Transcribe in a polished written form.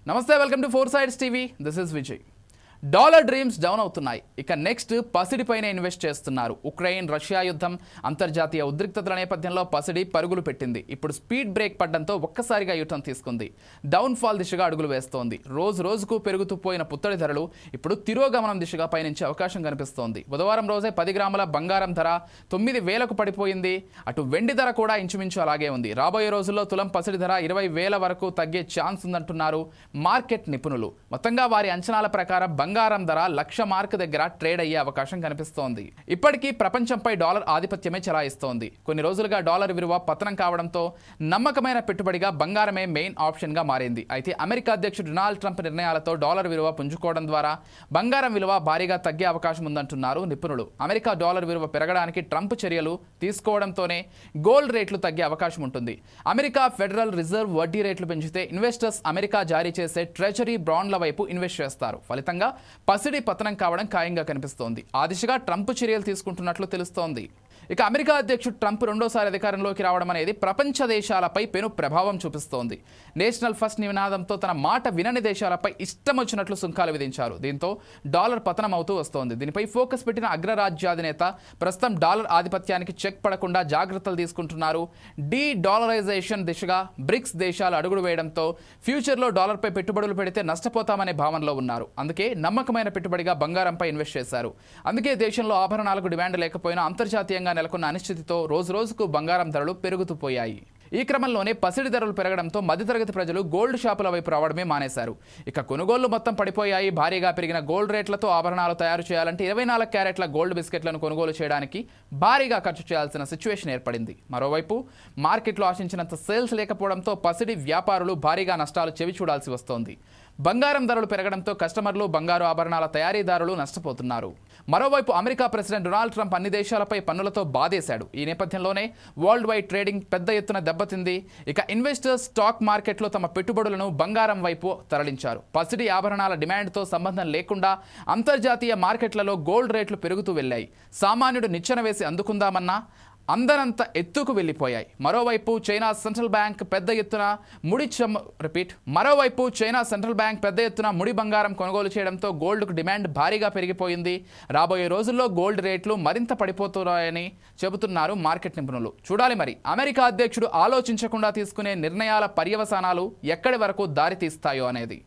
నమస్తే, welcome to four sides TV. This is Vijay. Dollar dreams down అవుతున్నాయి. ఇక next పసిడిపైన invest చేస్తున్నారు. ఉక్రెయిన్ రష్యా యుద్ధం, అంతర్జాతీయ ఉద్రిక్తతల నేపథ్యంలో పసిడి పరుగులు పెట్టింది. ఇప్పుడు స్పీడ్ బ్రేక్ పడడంతో ఒక్కసారిగా యూటర్న్ తీసుకుంది. డౌన్ ఫాల్ దిశగా అడుగులు వేస్తోంది. రోజు రోజుకు పెరుగుతూ పోయిన పుత్తడి ధరలు ఇప్పుడు తిరోగమనం దిశగా పయనించే అవకాశం కనిపిస్తోంది. బుధవారం రోజే 10 గ్రాముల బంగారం ధర 9,000కు పడిపోయింది. అటు వెండి ధర కూడా ఇంచుమించు అలాగే ఉంది. రాబోయే రోజుల్లో తులం పసిడి ధర 20,000 వరకు తగ్గే ఛాన్స్ ఉందంటున్నారు మార్కెట్ నిపుణులు. మొత్తంగా వారి అంచనాల ప్రకారం బంగారం ధర 1,00,000 మార్క్ దగ్గర ట్రేడ్ అయ్యే అవకాశం కనిపిస్తోంది. ఇప్పటికీ ప్రపంచంపై డాలర్ ఆధిపత్యమే చెలాయిస్తోంది. కొన్ని రోజులుగా డాలర్ విలువ పతనం కావడంతో నమ్మకమైన పెట్టుబడిగా బంగారమే మెయిన్ ఆప్షన్ గా మారింది. అయితే అమెరికా అధ్యక్షుడు డొనాల్డ్ ట్రంప్ నిర్ణయాలతో డాలర్ విలువ పుంజుకోవడం ద్వారా బంగారం విలువ భారీగా తగ్గే అవకాశం ఉందంటున్నారు నిపుణులు. అమెరికా డాలర్ విలువ పెరగడానికి ట్రంప్ చర్యలు తీసుకోవడంతోనే గోల్డ్ రేట్లు తగ్గే అవకాశం ఉంటుంది. అమెరికా ఫెడరల్ రిజర్వ్ వడ్డీ రేట్లు పెంచితే ఇన్వెస్టర్స్ అమెరికా జారీ చేసే ట్రెజరీ బాండ్ల వైపు ఇన్వెస్ట్ చేస్తారు. ఫలితంగా పసిడి పతనం కావడం ఖాయంగా కనిపిస్తోంది. ఆ దిశగా ట్రంప్ చర్యలు తీసుకుంటున్నట్లు తెలుస్తోంది. ఇక అమెరికా అధ్యక్షుడు ట్రంప్ రెండోసారి అధికారంలోకి రావడం అనేది ప్రపంచ దేశాలపై పెను ప్రభావం చూపిస్తోంది. నేషనల్ ఫస్ట్ నినాదంతో తన మాట వినని దేశాలపై ఇష్టం వచ్చినట్లు సుంకాలు విధించారు. దీంతో డాలర్ పతనం అవుతూ వస్తోంది. దీనిపై ఫోకస్ పెట్టిన అగ్రరాజ్యాధినేత ప్రస్తుతం డాలర్ ఆధిపత్యానికి చెక్ పడకుండా జాగ్రత్తలు తీసుకుంటున్నారు. డీ డాలరైజేషన్ దిశగా బ్రిక్స్ దేశాలు అడుగులు వేయడంతో ఫ్యూచర్లో డాలర్పై పెట్టుబడులు పెడితే నష్టపోతామనే భావనలో ఉన్నారు. అందుకే నమ్మకమైన పెట్టుబడిగా బంగారంపై ఇన్వెస్ట్ చేశారు. అందుకే దేశంలో ఆభరణాలకు డిమాండ్ లేకపోయినా అంతర్జాతీయంగా నెలకొన్న అనిశ్చితితో రోజు రోజుకు బంగారం ధరలు పెరుగుతూ పోయాయి. ఈ క్రమంలోనే పసిడి ధరలు పెరగడంతో మధ్యతరగతి ప్రజలు గోల్డ్ షాపుల వైపు రావడమే మానేశారు. ఇక కొనుగోళ్లు మొత్తం పడిపోయాయి. భారీగా పెరిగిన గోల్డ్ రేట్లతో ఆభరణాలు తయారు చేయాలంటే 24 క్యారెట్ల గోల్డ్ బిస్కెట్లను కొనుగోలు చేయడానికి భారీగా ఖర్చు చేయాల్సిన సిచ్యువేషన్ ఏర్పడింది. మరోవైపు మార్కెట్లో ఆశించినంత సేల్స్ లేకపోవడంతో పసిడి వ్యాపారులు భారీగా నష్టాలు చెవి చూడాల్సి వస్తోంది. బంగారం ధరలు పెరగడంతో కస్టమర్లు, బంగారు ఆభరణాల తయారీదారులు నష్టపోతున్నారు. మరోవైపు అమెరికా ప్రెసిడెంట్ డొనాల్డ్ ట్రంప్ అన్ని దేశాలపై పన్నులతో బాధేశాడు. ఈ నేపథ్యంలోనే వరల్డ్ వైడ్ ట్రేడింగ్ పెద్ద ఎత్తున దెబ్బతింది. ఇక ఇన్వెస్టర్స్ స్టాక్ మార్కెట్లో తమ పెట్టుబడులను బంగారం వైపు తరలించారు. పసిడి ఆభరణాల డిమాండ్తో సంబంధం లేకుండా అంతర్జాతీయ మార్కెట్లలో గోల్డ్ రేట్లు పెరుగుతూ వెళ్ళాయి. సామాన్యుడు నిచ్చెన వేసి అందుకుందామన్నా అందరంత ఎత్తుకు వెళ్ళిపోయాయి. మరోవైపు చైనా సెంట్రల్ బ్యాంక్ పెద్ద ఎత్తున ముడి బంగారం కొనుగోలు చేయడంతో గోల్డ్కు డిమాండ్ భారీగా పెరిగిపోయింది. రాబోయే రోజుల్లో గోల్డ్ రేట్లు మరింత పడిపోతున్నాయని చెబుతున్నారు మార్కెట్ నిపుణులు. చూడాలి మరి అమెరికా అధ్యక్షుడు ఆలోచించకుండా తీసుకునే నిర్ణయాల పర్యవసానాలు ఎక్కడి వరకు దారి తీస్తాయో అనేది.